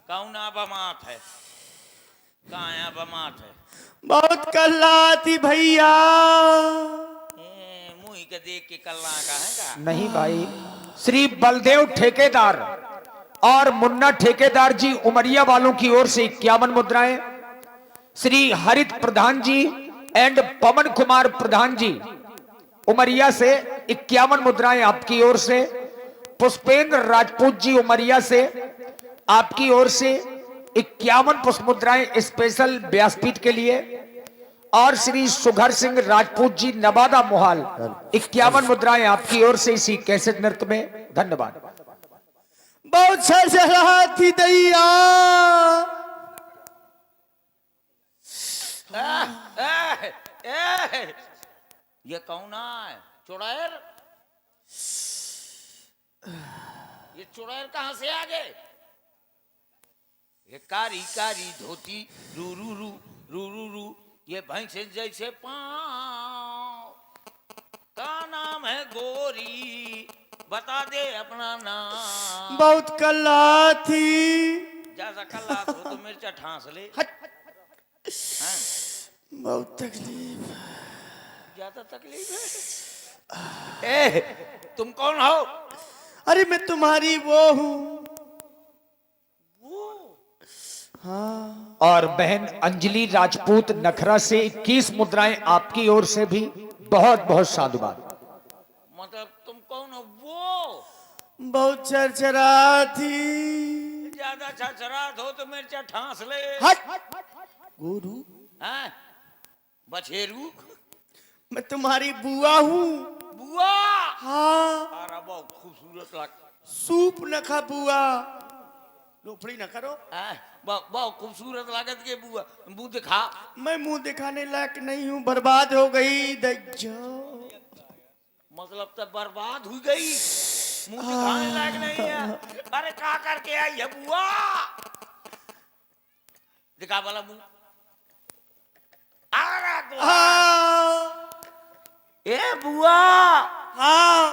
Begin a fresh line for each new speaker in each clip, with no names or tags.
कौना बमात है, काया बमात है।
बहुत कल्लाती भैया।
मुंह के देख के कल्ला का है का?
नहीं भाई, श्री बलदेव ठेकेदार और मुन्ना ठेकेदार जी उमरिया वालों की ओर से 51 मुद्राएं, श्री हरित प्रधान जी एंड पवन कुमार प्रधान जी उमरिया से 51 मुद्राएं आपकी ओर से, पुष्पेंद्र राजपूत जी उमरिया से आपकी ओर से 51 पुष्प मुद्राएं स्पेशल व्यासपीठ के लिए, और श्री सुघर सिंह राजपूत जी नवादा मोहाल 51 मुद्राएं आपकी ओर से इसी कैसेट नृत्य में। धन्यवाद।
बहुत सरसराती दैया।
ये कौन है? चुड़ैल? ये चुड़ैल कहां से आ गए? ये कारी कारी धोती, रू रू रू रू रू रू, ये भैंसे जैसे पाँव, का नाम है गोरी, बता दे अपना नाम।
बहुत कल्लाती।
जैसा कल्ला तो मिर्चा ठांस ले। हाँ?
बहुत तकलीफ।
ज्यादा तकलीफ है? ए, तुम कौन हो?
अरे मैं तुम्हारी वो हूँ।
वो?
हाँ।
और बहन अंजलि राजपूत नखरा से 21 मुद्राएं आपकी ओर से भी बहुत बहुत साधुवाद।
मतलब तुम कौन हो? वो
बहुत चरचराती।
ज्यादा छरछरात हो तो मिर्चा ठांस ले।
हट। गुरु,
हाँ? बछेरू?
मैं तुम्हारी बुआ हूँ।
बुआ?
हाँ।
अरे बहुत खूबसूरत लग।
सूप न खा बुआ। लोफड़ी न करो।
बहुत खूबसूरत लागत के बुआ। मुंह दिखा।
मैं मुंह दिखाने लायक नहीं हूँ, बर्बाद हो गई दैया।
मतलब तो बर्बाद हो गई, मुंह दिखाने लायक नहीं है। अरे क्या करके आई है बुआ? दिखा वाला मुंह। अरे ए बुआ।
हाँ।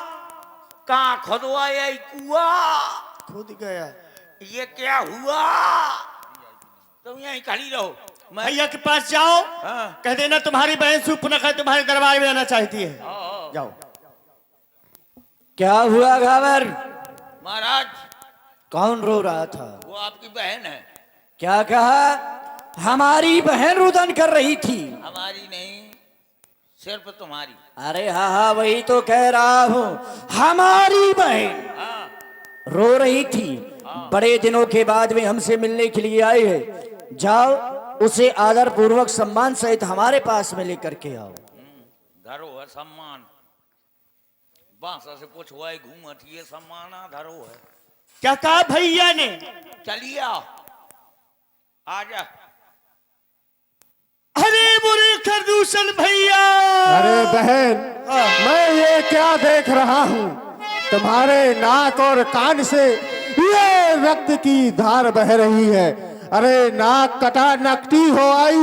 कहाँ खुदवा ये कुआ?
खुद गया।
ये क्या हुआ? तुम यहीं खड़ी रहो, मैं
भैया के पास जाओ।
हाँ।
कह देना तुम्हारी बहन सूप न खाए, तुम्हारे दरबार में आना चाहती है। जाओ।
क्या हुआ घावर?
महाराज,
कौन रो रहा था?
वो आपकी बहन है।
क्या कहा? हमारी बहन रुदन कर रही थी।
हमारी नहीं, सिर्फ तुम्हारी।
अरे हाँ हाँ, वही तो कह रहा हूँ, हमारी बहन
हाँ।
रो रही थी। बड़े दिनों के बाद में हमसे मिलने के लिए आई है। जाओ, उसे आदर पूर्वक सम्मान सहित हमारे पास में लेकर के आओ।
धरो है सम्मान, बांसा से पूछवाए घूमत, ये सम्मान धरो है।
क्या कहा भैया ने?
चलिए आओ, आजा।
अरे बुरे खरदूषण भैया।
अरे बहन, मैं ये क्या देख रहा हूँ? तुम्हारे नाक और कान से ये रक्त की धार बह रही है। अरे नाक कटा नकटी हो आई,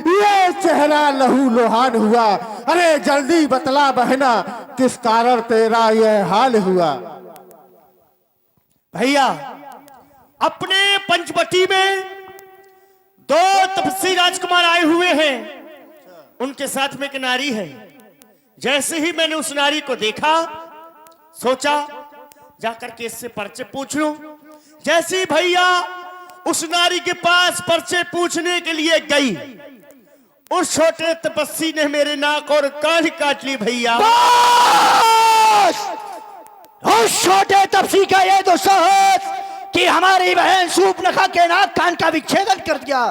ये चेहरा लहू लोहान हुआ। अरे जल्दी बतला बहना, किस कारण तेरा ये हाल हुआ?
भैया, अपने पंचवटी में 2 तपस्वी राजकुमार आए हुए हैं। उनके साथ में एक नारी है। जैसे ही मैंने उस नारी को देखा, सोचा जाकर के इससे परिचय पूछ लूं। जैसे ही भैया उस नारी के पास परिचय पूछने के लिए गई, उस छोटे तपस्वी ने मेरे नाक और कान काट ली भैया।
उस छोटे तपस्वी का ये तो साहस कि हमारी बहन सूप नखा के नाक कान का विच्छेदन कर दिया।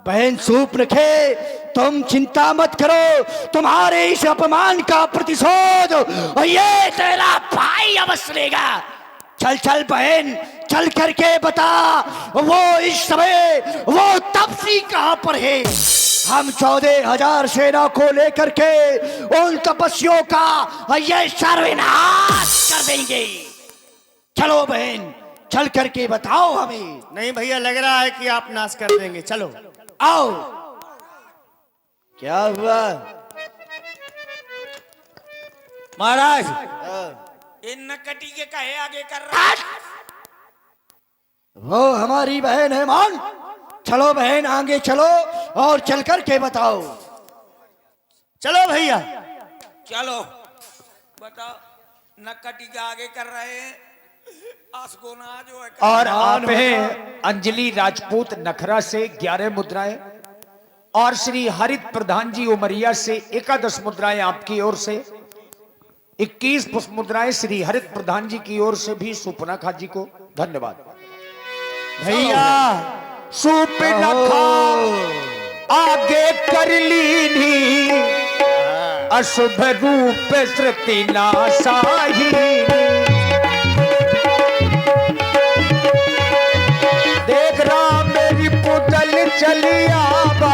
बहन सूप नखे, तुम चिंता मत करो, तुम्हारे इस अपमान का प्रतिशोध और ये तेरा भाई अवश्य लेगा। चल चल बहन, चल करके बता, वो इस समय वो तपस्वी कहां पर है? हम 14,000 सेना को लेकर के उन तपस्वियों का ये सर्वनाश कर देंगे। चलो बहन, चल करके बताओ हमें।
नहीं भैया, लग रहा है कि आप नाश कर देंगे। चलो
आओ। क्या हुआ महाराज?
इन नकटी के कहे आगे कर रहा है।
वो हमारी बहन है मान। चलो बहन आगे चलो और चल कर के बताओ।
चलो भैया।
चलो बताओ, नक्कटी के आगे कर रहे हैं, आसगोना जो है
और आप हैं अंजलि राजपूत नखरा से 11 मुद्राएं, और श्री हरित प्रधान जी उमरिया से 11 मुद्राएं आपकी ओर से, 21 पुष्प मुद्राएं श्री हरित प्रधान जी की ओर से भी सुपनखा जी को धन्यवाद।
भैया
सुपनखा आगे कर लीनी, अशुभ रूप श्रुति नाशाही। देख रहा मेरी पुतल चली आवा,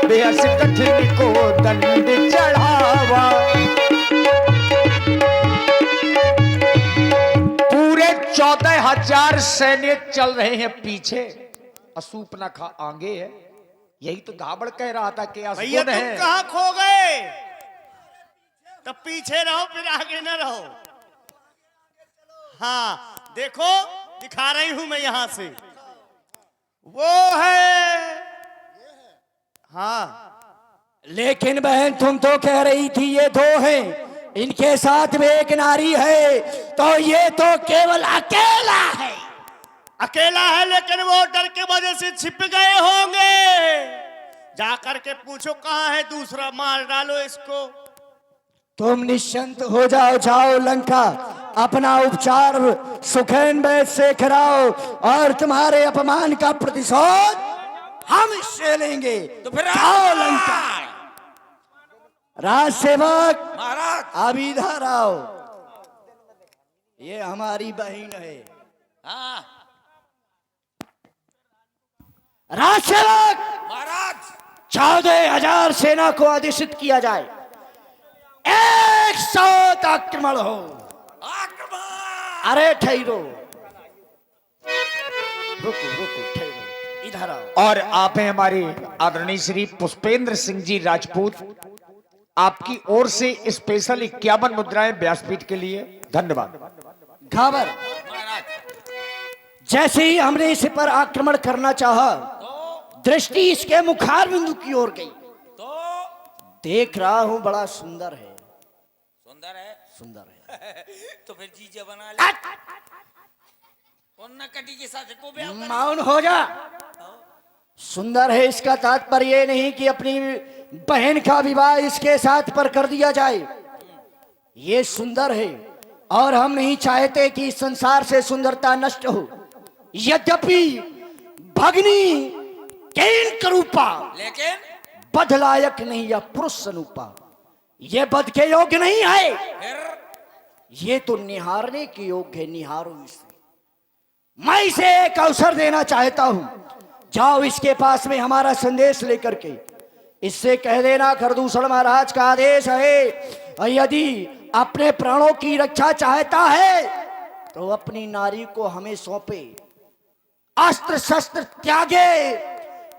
बेहस कठिन को दंड चढ़ावा। पूरे 14,000 सैन्य चल रहे हैं पीछे, असूपनखा आगे है। यही तो धाबड़ कह रहा था कि
भैया
असगुन
तुम
है।
कहाँ खो गए? तब पीछे रहो फिर आगे न रहो। हाँ देखो, दिखा रही हूं मैं यहां से। वो है, हाँ।
लेकिन बहन तुम तो कह रही थी ये दो हैं, इनके साथ में एक नारी है, तो ये तो केवल अकेला है।
अकेला है लेकिन वो डर के वजह से छिप गए होंगे। जाकर के पूछो कहाँ है दूसरा, मार डालो इसको।
तुम निश्चिंत हो जाओ, जाओ लंका, अपना उपचार सुखैन वैद्य से कराओ और तुम्हारे अपमान का प्रतिशोध हम इससे लेंगे।
तो फिर
जाओ लंका। राज सेवक
महाराज।
अब इधर आओ, ये हमारी बहन है।
हाँ
राज सेवक
महाराज।
14,000 सेना को आदेशित किया जाए, 100 आक्रमण हो।
आक्रमण।
अरे ठहरो, रुको रुको ठहरो, इधर आओ।
और आप हैं हमारे आदरणीय श्री पुष्पेंद्र सिंह जी राजपूत, आपकी ओर से स्पेशल 51 मुद्राएं व्यासपीठ के लिए धन्यवाद।
घाबर,
महाराज
जैसे ही हमने इस पर आक्रमण करना चाहा, दृष्टि इसके मुखार बिंदु की ओर गई।
तो
देख रहा हूं बड़ा सुंदर है।
सुंदर है।
सुंदर है।
तो फिर जीजा बना ले। और नक्कटी के साथ को ब्याह कर।
मौन हो जा। सुंदर है इसका तात्पर्य नहीं कि अपनी बहन का विवाह इसके साथ पर कर दिया जाए। ये सुंदर है और हम नहीं चाहते कि इस संसार से सुंदरता नष्ट हो। यद्यपि भगनी केन करूपा,
लेकिन
बध लायक नहीं, या पुरुष अनुपा, ये बध के योग्य नहीं है।
फिर
ये तो निहारने के योग्य है। निहारो इसे। मैं इसे एक अवसर देना चाहता हूं। जाओ इसके पास में हमारा संदेश लेकर के इससे कह देना, खरदूषण महाराज का आदेश है, और यदि अपने प्राणों की रक्षा चाहता है तो अपनी नारी को हमें सौंपे, अस्त्र शस्त्र त्यागे,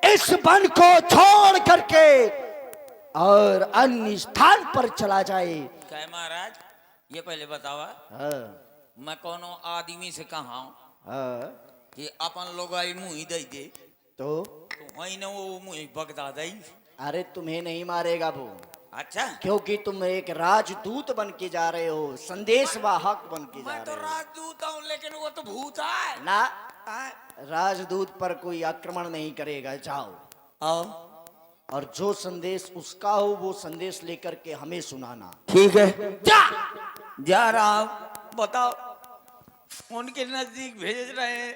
इस वन को छोड़ करके और अन्य स्थान पर चला जाए।
क्या महाराज, ये पहले बतावा, मैं कोनो आदमी से कहा हूं कि अपन लोग आई मुंह दे दे,
तो
वही न वो मुंह बगदा दई।
अरे तुम्हें नहीं मारेगा वो,
अच्छा,
क्योंकि तुम एक राजदूत बन के जा रहे हो, संदेश वाहक बन के जा
मैं तो
रहे हो।
राजदूत हूं, लेकिन वो तो भूत है
ना,
हाँ?
राजदूत पर कोई आक्रमण नहीं करेगा। जाओ
आओ।
और जो संदेश उसका हो वो संदेश लेकर के हमें सुनाना।
ठीक है, जा रहा हूं। बताओ, उनके नजदीक भेज रहे हैं,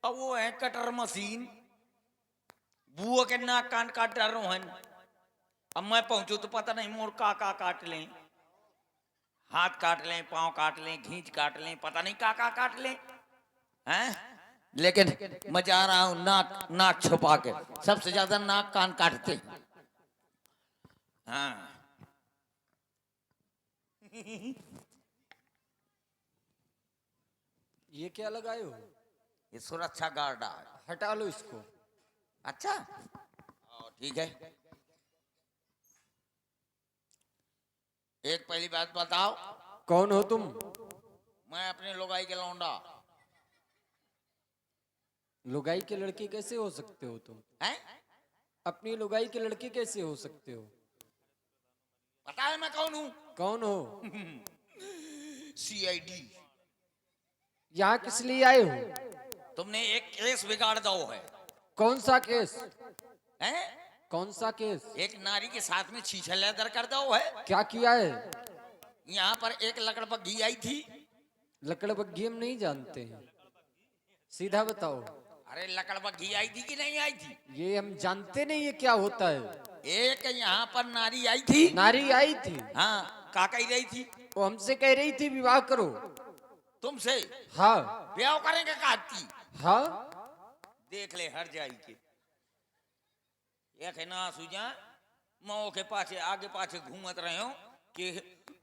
अब वो है कटर मशीन, बुआ के नाक कान काट डर रहे हैं। अब मैं पहुंचू तो पता नहीं मोर का काट लें, हाथ काट लें, पांव काट लें, घींच काट लें, पता नहीं का काट लें, हैं? लेकिन मैं जा रहा हूं नाक छुपा के। सबसे ज्यादा नाक कान काटते हैं। हाँ।
ये क्या लगाए हो?
ये सुरक्षा गार्ड है।
हटा लो इसको।
अच्छा, ठीक है। एक पहली बात बताओ,
कौन हो तुम?
मैं अपने लोगाई के लौंडा।
लुगाई के लड़के कैसे हो सकते हो तुम?
हैं?
अपनी लुगाई के लड़के कैसे हो सकते हो?
पता है मैं कौन हूँ?
कौन हो?
CID।
यहाँ किस लिए आए हो?
तुमने एक केस बिगाड़ दो है।
कौन सा केस?
हैं?
कौन सा केस?
एक नारी के साथ में छीछा लेदर कर दो है।
क्या किया है?
यहाँ पर एक लकड़बग्घी आई थी।
लकड़बग्घी हम नहीं जानते हैं, सीधा बताओ।
अरे लकड़बग्घी आई थी कि नहीं आई थी?
ये हम जानते नहीं, ये क्या होता है?
एक यहाँ पर नारी आई थी।
नारी आई थी?
हाँ, का कही रही थी?
वो हमसे कह रही थी विवाह करो।
तुमसे?
हाँ
ब्याह करेंगे कहती।
हाँ।
देख ले हर जाई के एक है ना सुजा मो के पाछे आगे पाछे घूमत रहे हो कि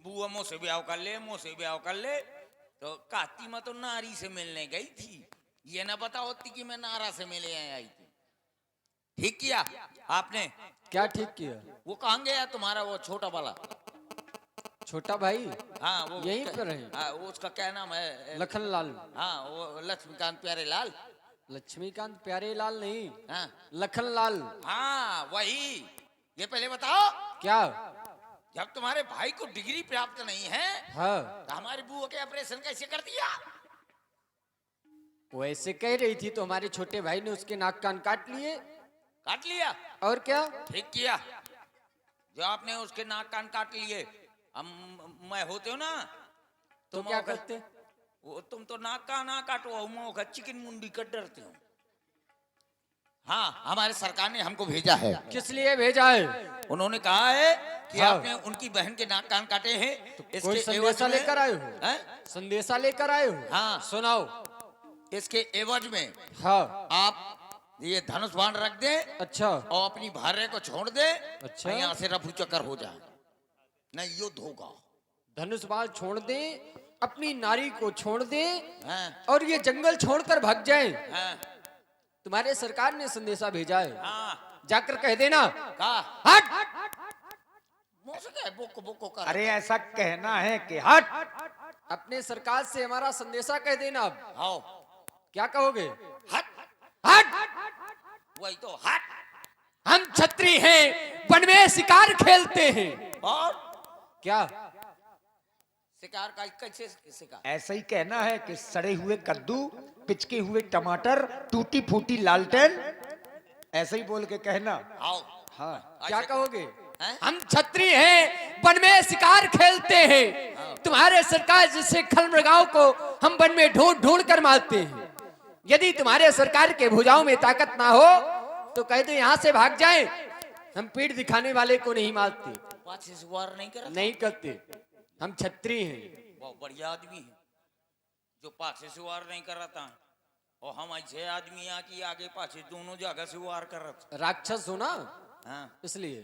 बुआ मुँह से ब्याह कर ले, मुँह से ब्याह कर ले। तो कहती मैं तो नारी से मिलने गई थी, ये ना पता होती कि मैं नारा से मिले आई थी। ठीक किया आपने।
क्या ठीक किया?
वो कहाँ गया तुम्हारा वो छोटा वाला?
छोटा भाई?
हाँ वो
यहीं पर है।
हाँ, वो उसका क्या नाम है?
लखनलाल।
हाँ वो लक्ष्मीकांत प्यारे लाल।
लक्ष्मीकांत प्यारे लाल नहीं,
हाँ
लखनलाल।
हाँ वही। ये पहले बताओ,
क्या?
जब तुम्हारे भाई को डिग्री प्राप्त नहीं है
हाँ।
तो हमारी बुआ के ऑपरेशन कैसे कर दिया?
वो ऐसे कह रही थी तो हमारे छोटे भाई ने उसके नाक कान काट लिए।
काट लिया?
और क्या?
ठीक किया। जो आपने उसके नाक कान काट लिए, हम मैं होते हो ना
तो क्या करते?
वो तुम तो नाक का ना काटो, मुंह का चिकन मुंडी कट डरते हो। हाँ हमारे सरकार ने हमको भेजा है।
किस लिए भेजा है?
उन्होंने कहा है कि
हाँ।
आपने उनकी बहन के नाक कान काटे हैं,
कोई
इसके एवज
संदेशा
में
लेकर आए हो?
हैं?
संदेशा लेकर आए हो?
हाँ।
सुनाओ।
इसके एवज में
हाँ।
आप ये धनुष बाण रख दे
अच्छा।
और अपनी भार्य को छोड़ दे।
अच्छा।
यहाँ से रफू चक्कर हो जाए, नहीं युद्ध होगा।
धनुष बाण छोड़ दे, अपनी नारी को छोड़ दे
हाँ,
और ये जंगल छोड़कर भाग जाए।
हाँ,
तुम्हारे सरकार ने संदेशा भेजा है,
हाँ।
जाकर कह देना।
का
हट।
मुंह से क्या बुक बुक कर?
अरे ऐसा कहना है कि हट।
अपने सरकार से हमारा संदेशा कह देना। अब
आओ।
क्या कहोगे?
हट।
हट।
वही तो हट।
हम छत्री हैं, वन में शिकार खेलते हैं।
और
क्या?
शिकार का कैसे शिकार?
ऐसा ही कहना है कि सड़े हुए कद्दू, पिचके हुए टमाटर, टूटी फूटी लालटेन, ऐसे ही बोल के कहना।
आओ।
हाँ।
क्या कहोगे?
हैं?
हम छत्री हैं, वन में शिकार खेलते हैं। तुम्हारे सरकार जैसे खलमृगाओं को हम वन में ढूंढ ढूंढ कर मारते हैं। यदि तुम्हारे सरकार के भुजाओं में ताकत ना हो तो कह दो यहाँ से भाग जाएं। हम पीठ दिखाने वाले को नहीं मारते,
पाछे से वार नहीं कर?
नहीं करते। हम छत्री हैं।
बहुत बढ़िया आदमी है जो पाछे से वार नहीं कर रहा था, और हम ऐसे आदमी यहाँ की आगे पाछे दोनों जगह से वार कर रहा था।
राक्षस हो ना,
हाँ
इसलिए।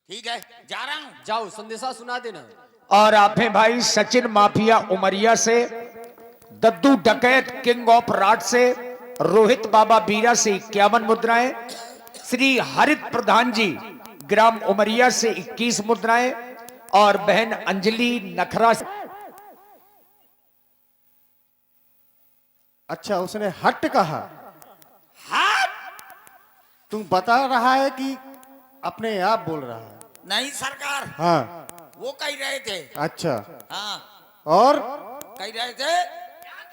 ठीक है, जा रहा हूँ।
जाओ संदेशा सुना देना।
और आप हैं भाई सचिन माफिया उमरिया से, दद्दू डकैत किंग ऑफ राट से, रोहित बाबा बीरा से 51 मुद्राएं, श्री हरित प्रधान जी ग्राम उमरिया से 21 मुद्राएं, और बहन अंजलि नखरा से।
अच्छा उसने हट कहा?
हट।
तू बता रहा है कि अपने आप बोल रहा है?
नहीं सरकार,
हाँ।
वो कह रहे थे।
अच्छा।
हाँ
और?
कह रहे थे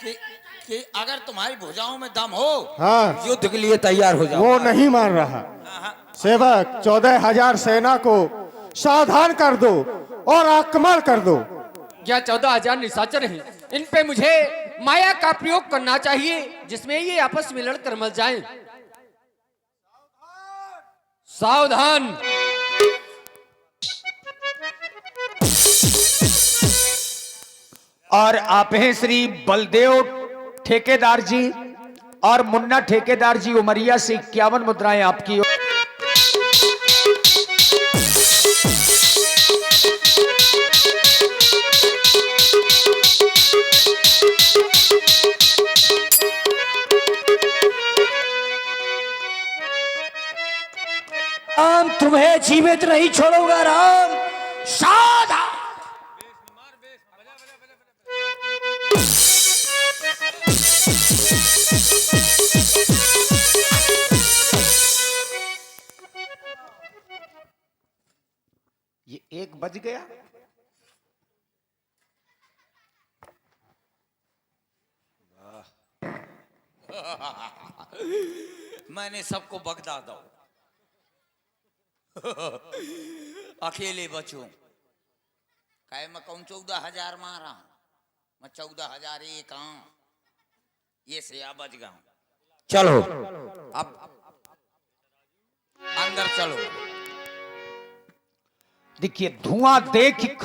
कि अगर तुम्हारी भुजाओं में दम हो,
हाँ।
युद्ध के लिए तैयार हो जाओ।
वो नहीं मान रहा। सेवक 14,000 सेना को सावधान कर दो और आक्रमण कर दो।
क्या 14,000 निशाचर हैं? इन पे मुझे माया का प्रयोग करना चाहिए जिसमें ये आपस में लड़कर मर जाएं। सावधान।
और आप हैं श्री बलदेव ठेकेदार जी और मुन्ना ठेकेदार जी उमरिया से 51 मुद्राएं आपकी।
राम तुम्हें जीवित नहीं छोड़ूंगा राम। सावधान।
बज गया।
मैंने सबको बगदा दो। अकेले बचूं कहे मैं कौन 14,000 मारा, मैं 14,001 ये से आ बच गया। चलो अब अंदर चलो।
देखिए धुआं देख